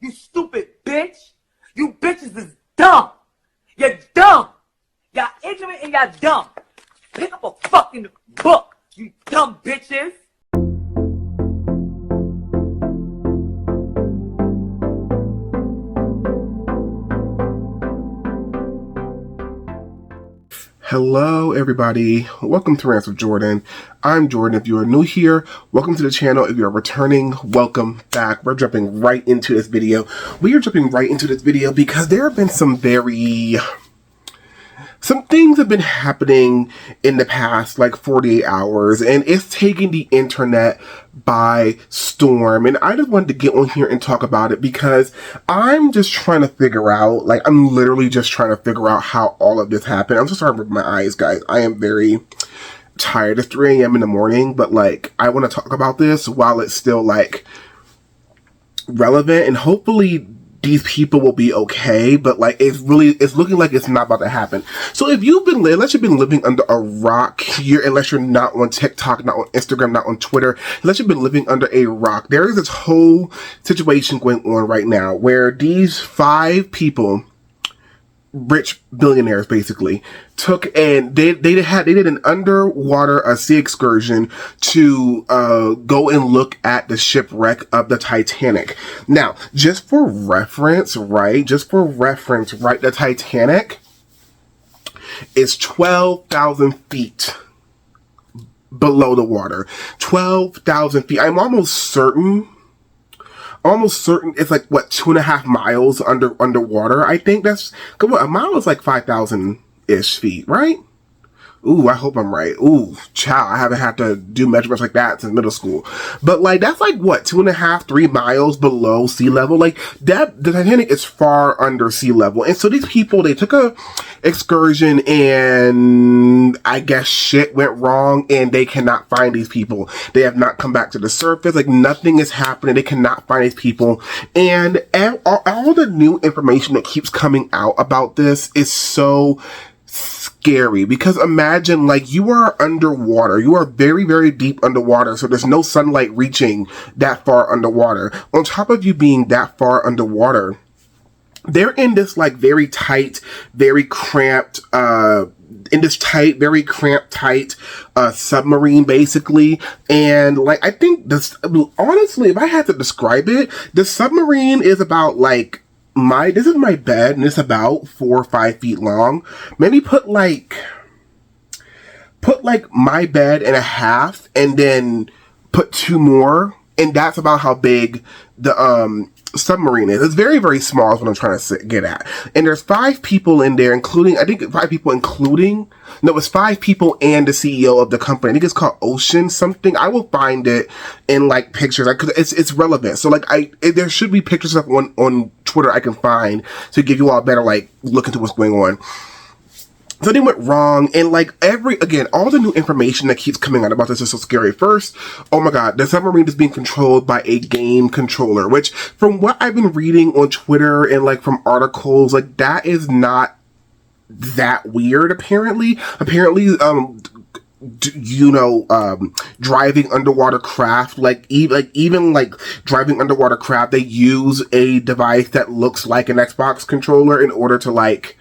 You stupid bitch. You bitches is dumb. You're dumb. Y'all ignorant and y'all dumb. Pick up a fucking book, you dumb bitches. Hello everybody, welcome to Rants with Jordan. I'm Jordan. If you are new here, welcome to the channel. If you're returning, welcome back. We're jumping right into this video. We are jumping right into this video because there have been some things have been happening in the past like 48 hours, and it's taking the internet by storm. And I just wanted to get on here and talk about it because I'm just trying to figure out, like, I'm literally just trying to figure out how all of this happened. I'm so sorry with my eyes, guys. I am very tired. It's 3 a.m. in the morning, but like, I want to talk about this while it's still like relevant, and hopefully these people will be okay, but like it's looking like it's not about to happen. So if unless you've been living under a rock here, unless you're not on TikTok, not on Instagram, not on Twitter, unless you've been living under a rock, there is this whole situation going on right now where these 5 people, rich billionaires basically, took and they did an underwater sea excursion to go and look at the shipwreck of the Titanic. Now, just for reference, right? The Titanic is 12,000 feet below the water. 12,000 feet. I'm almost certain it's like, what, 2.5 miles underwater. I think that's, a mile is like 5,000-ish feet, right? Ooh, I hope I'm right. Ooh, child, I haven't had to do measurements like that since middle school. But like, that's like, what, 2.5, 3 miles below sea level? Like, the Titanic is far under sea level. And so these people, they took a excursion and I guess shit went wrong and they cannot find these people. They have not come back to the surface. Like, nothing is happening. They cannot find these people. And all the new information that keeps coming out about this is so scary, because imagine, like, you are underwater. You are very, very deep underwater, so there's no sunlight reaching that far underwater. On top of you being that far underwater, they're in this, like, very tight, very cramped, submarine, basically. And, like, I think this, honestly, if I had to describe it, the submarine is about, like, this is my bed, and it's about 4 or 5 feet long. Maybe put like my bed and a half, and then put 2 more, and that's about how big the submarine is. It's very, very small is what I'm trying to get at. And there's 5 people in there, including, it's 5 people and the CEO of the company. I think it's called Ocean something. I will find it in like pictures, cause it's relevant. So like there should be pictures of on Twitter I can find to give you all a better like look into what's going on. So they went wrong, and like all the new information that keeps coming out about this is so scary. First, oh my god, the submarine is being controlled by a game controller, which from what I've been reading on Twitter and like from articles, like that is not that weird apparently. Driving underwater craft, even driving underwater craft, they use a device that looks like an Xbox controller in order to like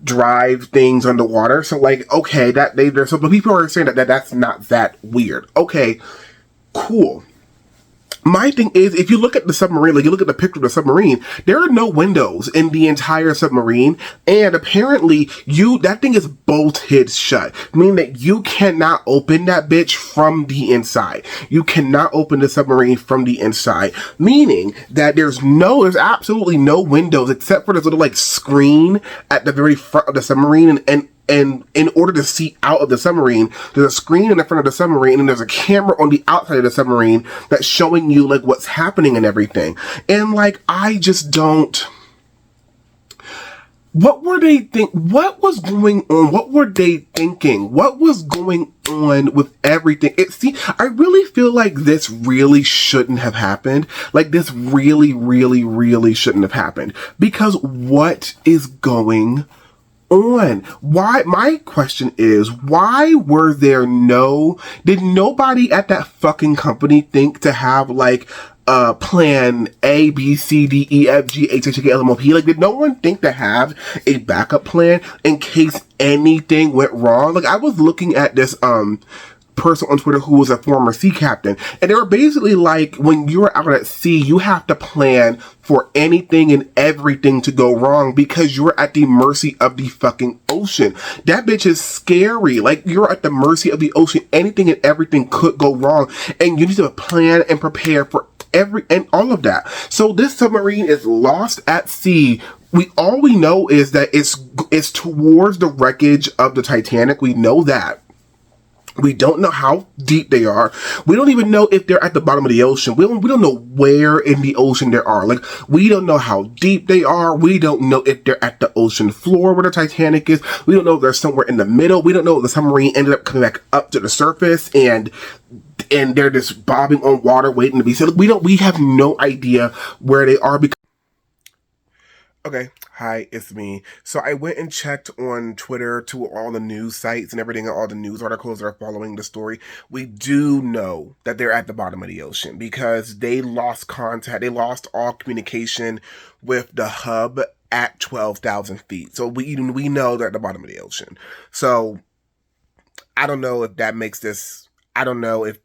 drive things underwater. So like, okay, but people are saying that that's not that weird. Okay, cool. My thing is, if you look at the submarine, like you look at the picture of the submarine, there are no windows in the entire submarine, and apparently that thing is bolted shut, meaning that you cannot open that bitch from the inside. You cannot open the submarine from the inside, meaning that there's absolutely no windows except for this little like screen at the very front of the submarine, and in order to see out of the submarine, there's a screen in the front of the submarine, and there's a camera on the outside of the submarine that's showing you like what's happening and everything. And like, I just don't. What were they what was going on? What were they thinking? What was going on with everything? I really feel like this really shouldn't have happened. Like, this really, really, really shouldn't have happened. Because what is going on? My question is, why did nobody at that fucking company think to have like plan A, B, C, D, E, F, G, H, I, J, K, L, M, N, O, P? Like, did no one think to have a backup plan in case anything went wrong? Like, I was looking at this, person on Twitter who was a former sea captain, and they were basically like, when you're out at sea, you have to plan for anything and everything to go wrong because you're at the mercy of the fucking ocean. That bitch is scary. Like, you're at the mercy of the ocean. Anything and everything could go wrong, and you need to plan and prepare for all of that. So this submarine is lost at sea. All we know is that it's towards the wreckage of the Titanic. We know that. We don't know how deep they are. We don't even know if they're at the bottom of the ocean. We don't know where in the ocean they are. Like, we don't know how deep they are. We don't know if they're at the ocean floor where the Titanic is. We don't know if they're somewhere in the middle. We don't know if the submarine ended up coming back up to the surface and they're just bobbing on water waiting to be sailed. We have no idea where they are because... Okay, hi, it's me. So I went and checked on Twitter to all the news sites and everything, and all the news articles that are following the story. We do know that they're at the bottom of the ocean because they lost contact. They lost all communication with the hub at 12,000 feet. So we know they're at the bottom of the ocean. So I don't know if that makes this... I don't know if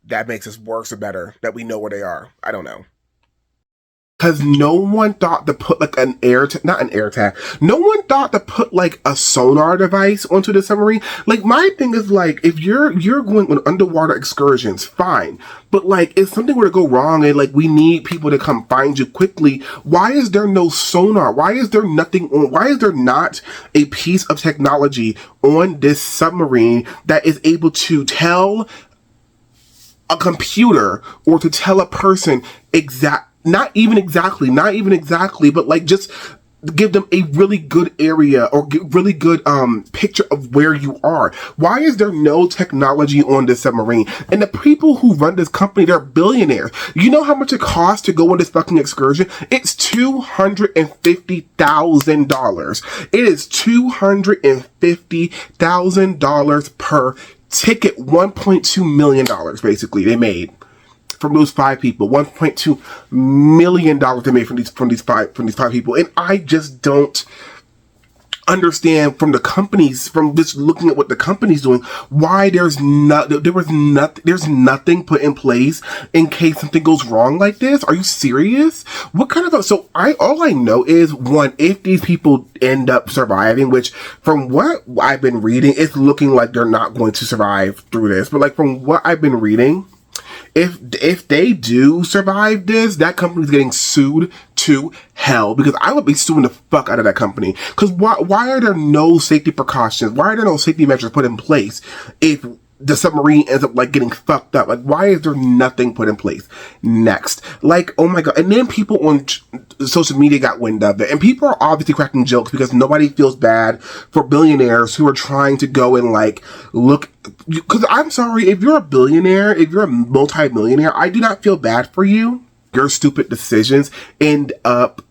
that makes this worse or better that we know where they are. I don't know. Because no one thought to put like not an air tag. No one thought to put like a sonar device onto the submarine. Like, my thing is, like, if you're going on underwater excursions, fine. But like, if something were to go wrong and like we need people to come find you quickly, why is there no sonar? Why is there nothing on? Why is there not a piece of technology on this submarine that is able to tell a computer or to tell a person not even exactly, but like just give them a really good area or really good picture of where you are? Why is there no technology on this submarine? And the people who run this company, they're billionaires. You know how much it costs to go on this fucking excursion? It's $250,000. It is $250,000 per ticket. $1.2 million basically they made from those 5 people. $1.2 million they made from these five people. And I just don't understand from just looking at what the company's doing, why there's nothing put in place in case something goes wrong like this. Are you serious? What kind of all I know is, one, if these people end up surviving, which from what I've been reading, it's looking like they're not going to survive through this. But like, from what I've been reading, if they do survive this, that company's getting sued to hell, because I would be suing the fuck out of that company. Because why are there no safety precautions? Why are there no safety measures put in place if the submarine ends up like getting fucked up? Like, why is there nothing put in place? Next, like, oh my god. And then people on social media got wind of it, and people are obviously cracking jokes because nobody feels bad for billionaires who are trying to go and like look. Because I'm sorry, if you're a billionaire, if you're a multi-millionaire, I do not feel bad for you. Your stupid decisions end up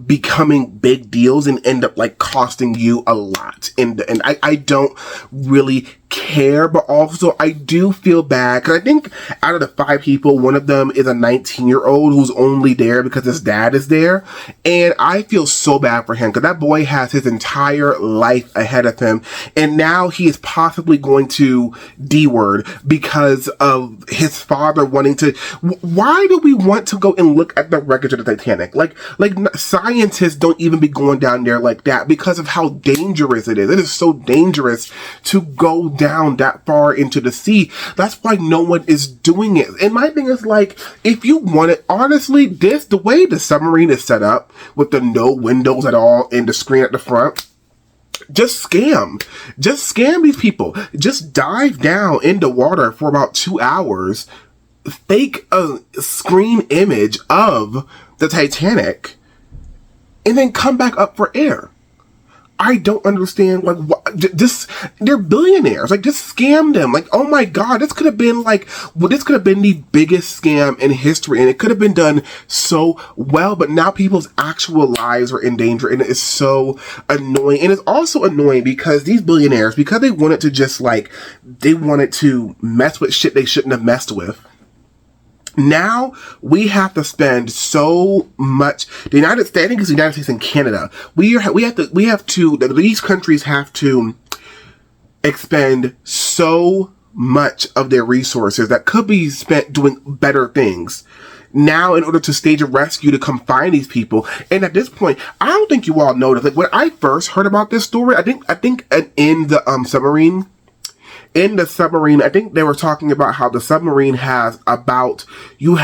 becoming big deals and end up like costing you a lot. And I don't really care, but also I do feel bad because I think out of the 5 people, one of them is a 19-year-old who's only there because his dad is there, and I feel so bad for him because that boy has his entire life ahead of him, and now he is possibly going to D-word because of his father wanting to. Why do we want to go and look at the wreckage of the Titanic? Like scientists don't even be going down there like that because of how dangerous it is. It is so dangerous to go down that far into the sea. That's why no one is doing it. And my thing is, like, if you want it, honestly, the way the submarine is set up with the no windows at all and the screen at the front, just scam these people. Just dive down in the water for about 2 hours, fake a screen image of the Titanic, and then come back up for air. I don't understand, like, they're billionaires. Like, just scam them. Like, oh my god, this could have been the biggest scam in history, and it could have been done so well, but now people's actual lives are in danger, and it's so annoying. And it's also annoying because these billionaires, because they wanted to mess with shit they shouldn't have messed with, Now we have to spend so much. The United States, I think it's the United States and Canada. These countries have to expend so much of their resources that could be spent doing better things now in order to stage a rescue to come find these people. And at this point, I don't think you all noticed. Like when I first heard about this story, I think in the submarine. In the submarine, I think they were talking about how the submarine has about 48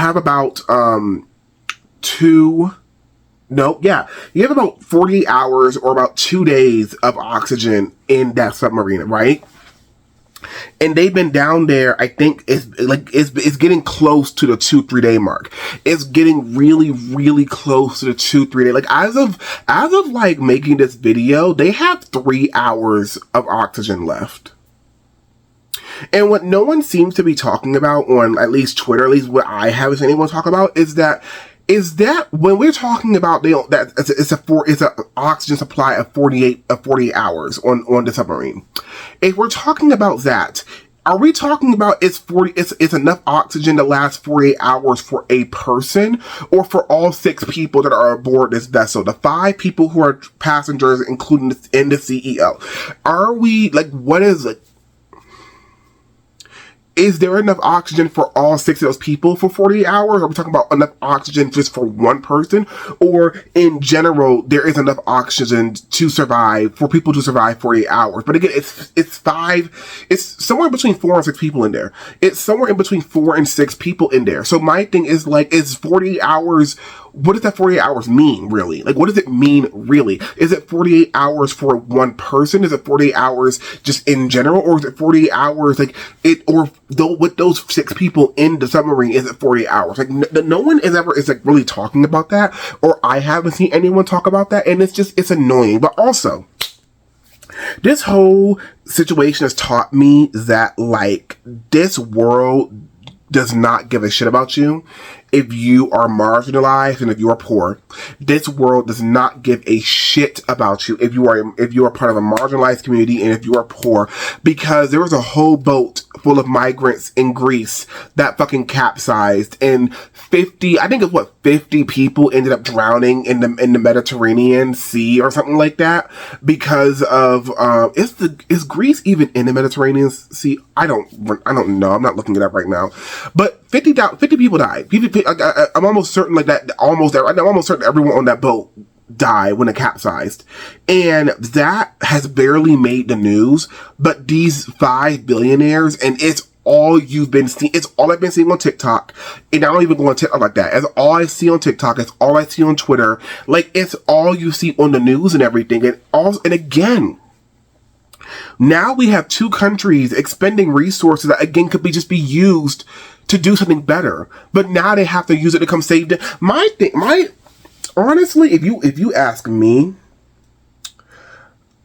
hours or about 2 days of oxygen in that submarine, right? And they've been down there, I think it's getting close to the 2-3 day mark. It's getting really, really close to the 2-3 day. Like as of like making this video, they have 3 hours of oxygen left. And what no one seems to be talking about on at least Twitter, at least what I haven't seen anyone talk about, is that when we're talking about it's an oxygen supply of 48 hours on the submarine. If we're talking about that, are we talking about it's enough oxygen to last 48 hours for a person, or for all 6 people that are aboard this vessel, the 5 people who are passengers, including the CEO? Are we like, what is it? Is there enough oxygen for all 6 of those people for 48 hours? Are we talking about enough oxygen just for one person? Or in general, there is enough oxygen to survive, for people to survive 48 hours? But again, it's somewhere between 4 and 6 people in there. It's somewhere in between 4 and 6 people in there. So my thing is like, is 48 hours, what does that 48 hours mean, really? Like, what does it mean, really? Is it 48 hours for one person? Is it 48 hours just in general? Or is it 48 hours, like, with those 6 people in the submarine, is it 48 hours? Like, no one is like really talking about that, or I haven't seen anyone talk about that, and it's annoying. But also, this whole situation has taught me that, like, this world does not give a shit about you if you are marginalized and if you are poor. This world does not give a shit about you if you are part of a marginalized community and if you are poor, because there was a whole boat full of migrants in Greece that fucking capsized, and 50 people ended up drowning in the Mediterranean Sea or something like that because of is Greece even in the Mediterranean Sea? I don't know. I'm not looking it up right now. But 50 people died. I'm almost certain I'm almost certain everyone on that boat died when it capsized. And that has barely made the news, but these 5 billionaires, and it's all you've been seeing, it's all I've been seeing on TikTok, and I don't even go on TikTok like that. It's all I see on TikTok, it's all I see on Twitter, like, it's all you see on the news and everything. And again, now we have 2 countries expending resources that again could just be used to do something better, but now they have to use it to come save them. Honestly, if you ask me,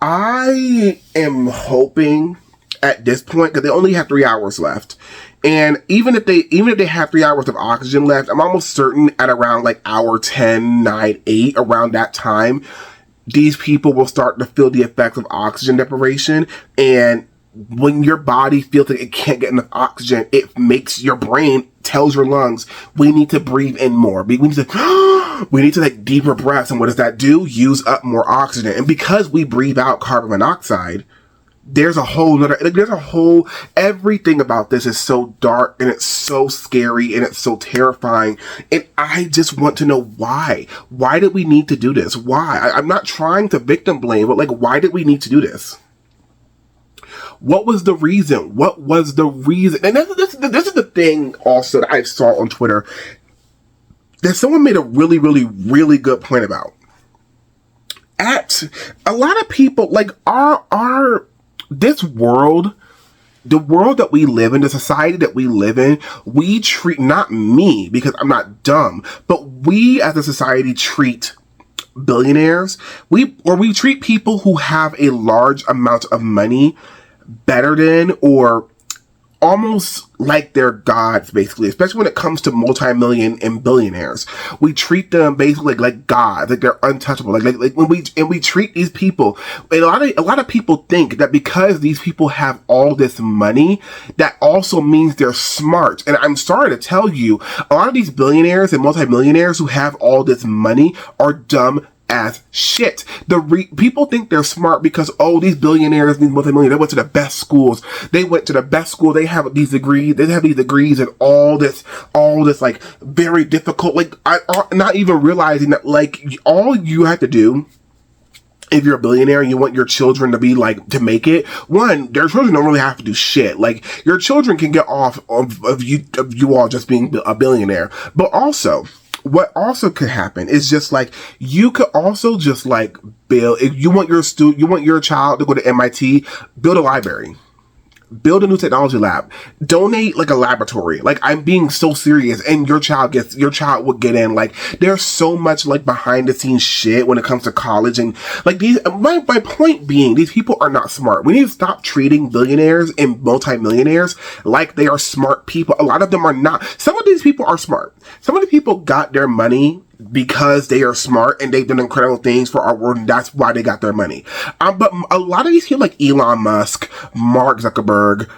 I am hoping at this point, because they only have 3 hours left, and even if they have 3 hours of oxygen left, I'm almost certain at around like hour 10, 9, 8, around that time, these people will start to feel the effects of oxygen deprivation. And when your body feels like it can't get enough oxygen, it makes your brain, tells your lungs, we need to breathe in more. We need to take deeper breaths. And what does that do? Use up more oxygen. And because we breathe out carbon monoxide, everything about this is so dark, and it's so scary, and it's so terrifying. And I just want to know why. Why did we need to do this? Why? I'm not trying to victim blame, but like, why did we need to do this? What was the reason? What was the reason? And this is the thing also that I saw on Twitter that someone made a really, really, really good point about. A lot of people, like, this world, the world that we live in, the society that we live in, we treat, not me, because I'm not dumb, but we as a society treat billionaires, we treat people who have a large amount of money better than, or almost like they're gods, basically, especially when it comes to multi-million and billionaires. We treat them basically like gods, like they're untouchable. Like when we treat these people, and a lot of people think that because these people have all this money, that also means they're smart. And I'm sorry to tell you, a lot of these billionaires and multi-millionaires who have all this money are dumb as shit. People think they're smart because, oh, these billionaires, these multimillionaires, they went to the best schools. They went to the best school. They have these degrees and all this like very difficult, like not even realizing that like all you have to do, if you're a billionaire and you want your children to be like, to make it, one, their children don't really have to do shit. Like, your children can get off of you all just being a billionaire. But also, what also could happen is just like, you could also just like build, if you want your child to go to MIT, build a library. Build a new technology lab. Donate like a laboratory. Like, I'm being so serious. And your child would get in. Like, there's so much like behind the scenes shit when it comes to college. And like my point being, these people are not smart. We need to stop treating billionaires and multimillionaires like they are smart people. A lot of them are not. Some of these people are smart. Some of the people got their money because they are smart and they've done incredible things for our world, and that's why they got their money. But a lot of these people, like Elon Musk, Mark Zuckerberg,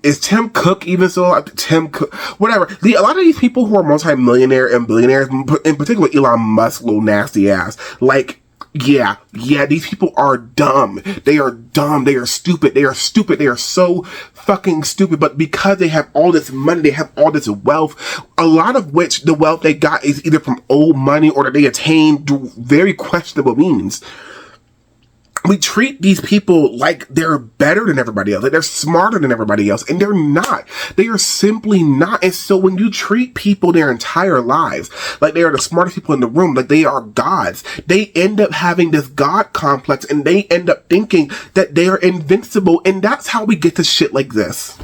is Tim Cook even still? Tim Cook, whatever. A lot of these people who are multi-millionaire and billionaires, in particular Elon Musk, little nasty ass, like, yeah, these people are dumb. They are dumb. They are stupid. They are stupid. They are so fucking stupid. But because they have all this money, they have all this wealth, a lot of which the wealth they got is either from old money or that they attained through very questionable means. We treat these people like they're better than everybody else, like they're smarter than everybody else, and they're not. They are simply not. And so when you treat people their entire lives like they are the smartest people in the room, like they are gods, they end up having this god complex, and they end up thinking that they are invincible, and that's how we get to shit like this.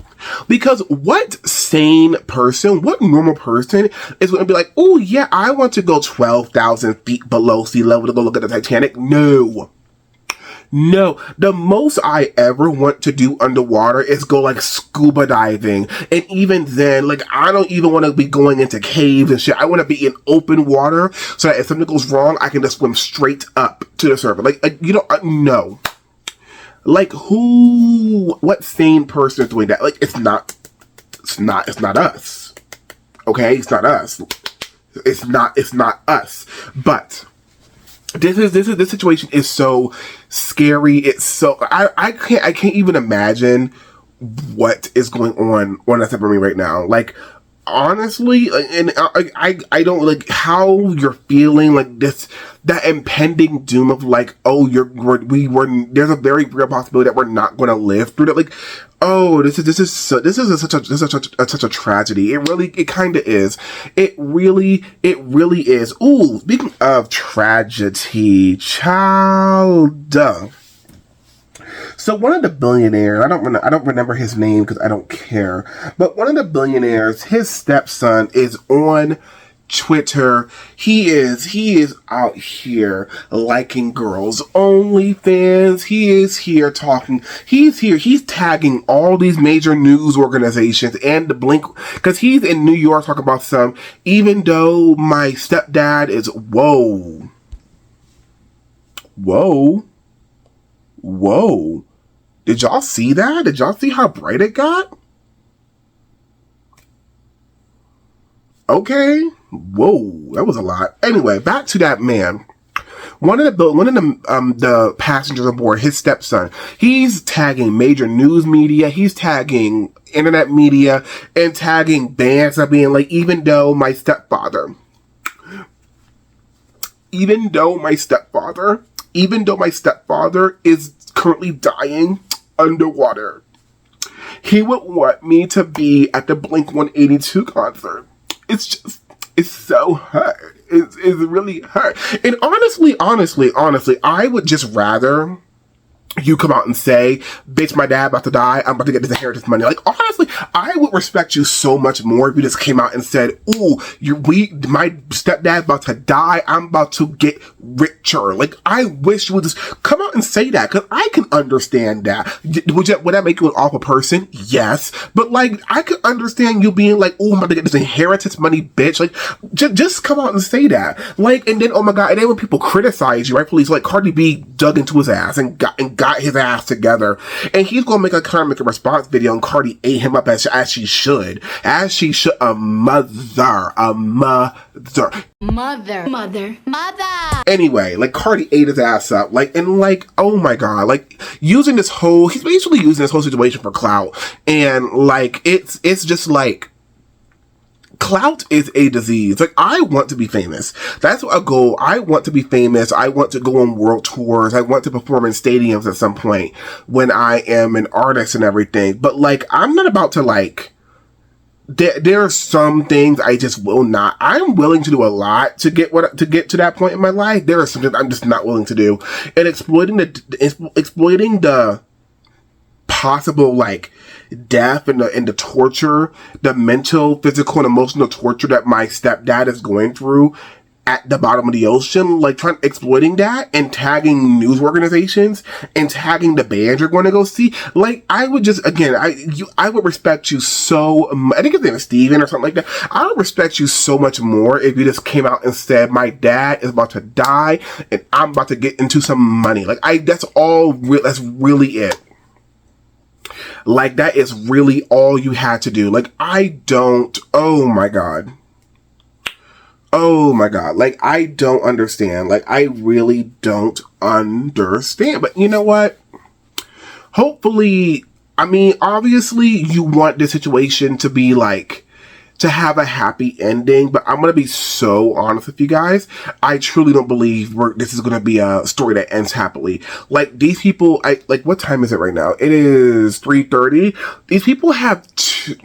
Because what sane person, what normal person is going to be like, oh yeah, I want to go 12,000 feet below sea level to go look at the Titanic? No, the most I ever want to do underwater is go like scuba diving. And even then, like, I don't even want to be going into caves and shit. I want to be in open water so that if something goes wrong, I can just swim straight up to the surface. Like no. Like, what sane person is doing that? Like, it's not us. Okay? It's not us. It's not us. But this situation is so scary. It's so, I can't even imagine what is going on that side of me right now. Like, honestly, and I don't like how you're feeling, like that impending doom of like, oh, there's a very real possibility that we're not going to live through that. Like, oh, this is such a tragedy. It kind of is. It really is. Ooh, speaking of tragedy, child. So one of the billionaires, I don't remember his name because I don't care, but one of the billionaires, his stepson is on Twitter. He is out here liking girls' OnlyFans. He is here talking. He's tagging all these major news organizations and the Blink, because he's in New York talking about even though my stepdad is, whoa. Did y'all see that? Did y'all see how bright it got? Okay. Whoa, that was a lot. Anyway, back to that man. One of the passengers on board, his stepson, he's tagging major news media, he's tagging internet media, and tagging bands that being like, even though my stepfather is currently dying underwater, he would want me to be at the Blink-182 concert. It's so hurt. It's really hurt. And honestly, I would just rather you come out and say, bitch, my dad about to die, I'm about to get this inheritance money. Like, honestly, I would respect you so much more if you just came out and said, ooh, my stepdad about to die, I'm about to get richer. Like, I wish you would just come out and say that, because I can understand that. Would that make you an awful person? Yes. But, like, I could understand you being like, ooh, I'm about to get this inheritance money, bitch. Like, just come out and say that. Like, and then, oh my God, and then when people criticize you, rightfully, so like Cardi B dug into his ass and got his ass together, and he's gonna make a response video, and Cardi ate him up as she should, a mother. Anyway, like, Cardi ate his ass up, like, and like, oh my God, like, he's basically using this whole situation for clout, and like, it's just like, clout is a disease. Like, I want to be famous. That's a goal. I want to be famous. I want to go on world tours. I want to perform in stadiums at some point when I am an artist and everything. But, like, I'm not about to, like, there are some things I just will not. I'm willing to do a lot to get to that point in my life. There are some things I'm just not willing to do. And exploiting the possible, like, death and the torture, the mental, physical, and emotional torture that my stepdad is going through at the bottom of the ocean, like, exploiting that and tagging news organizations and tagging the band you're going to go see. Like, I would just, again, I would respect you so, I think his name is Steven or something like that. I would respect you so much more if you just came out and said, my dad is about to die and I'm about to get into some money. Like, that's really it. Like, that is really all you had to do. Like, oh my God. Like, I don't understand. Like, I really don't understand. But you know what? Hopefully, I mean, obviously you want the situation to be like, to have a happy ending, but I'm gonna be so honest with you guys. I truly don't believe this is gonna be a story that ends happily. Like, these people, what time is it right now? It is 3:30. These people have 2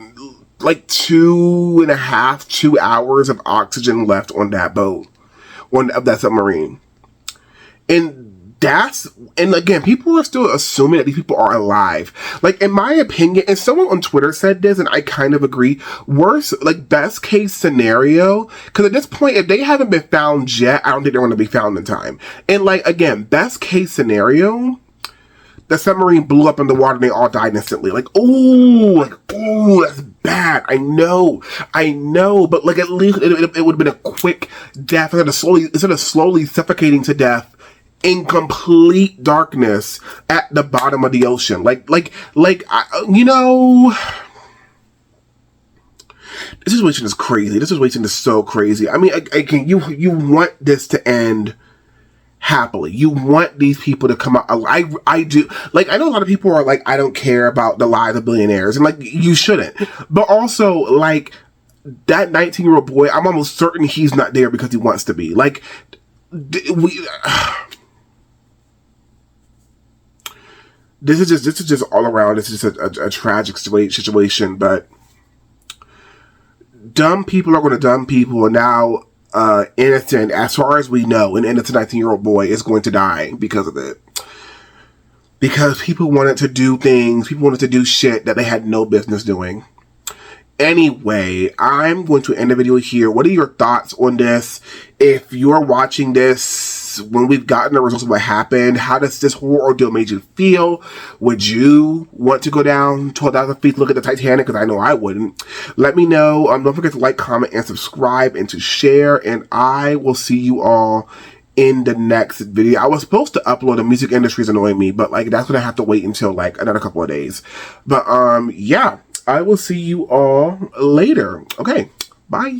hours of oxygen left on that boat, of that submarine. And again, people are still assuming that these people are alive. Like, in my opinion, and someone on Twitter said this, and I kind of agree, best case scenario, because at this point, if they haven't been found yet, I don't think they're going to be found in time. And, like, again, best case scenario, the submarine blew up in the water and they all died instantly. Like, ooh, that's bad. I know, but, like, at least it would have been a quick death instead of slowly suffocating to death in complete darkness at the bottom of the ocean. This situation is crazy. This situation is so crazy. I mean, you want this to end happily. You want these people to come out. I do. Like, I know a lot of people are like, I don't care about the lives of billionaires, and, like, you shouldn't. But also, like, that 19-year-old boy, I'm almost certain he's not there because he wants to be. Like, This is just all around. This is just a tragic situation, but dumb people are going to dumb people, and now, innocent, as far as we know, an innocent 19-year-old boy is going to die because of it. Because people wanted to do things, people wanted to do shit that they had no business doing. Anyway, I'm going to end the video here. What are your thoughts on this? If you're watching this when we've gotten the results of what happened, how does this whole ordeal make you feel? Would you want to go down 12,000 feet to look at the Titanic? Because I know I wouldn't. Let me know. Don't forget to like, comment, and subscribe, and to share. And I will see you all in the next video. I was supposed to upload. The music industry is annoying me, but, like, that's going to have to wait until, like, another couple of days. But, yeah. I will see you all later. Okay, bye.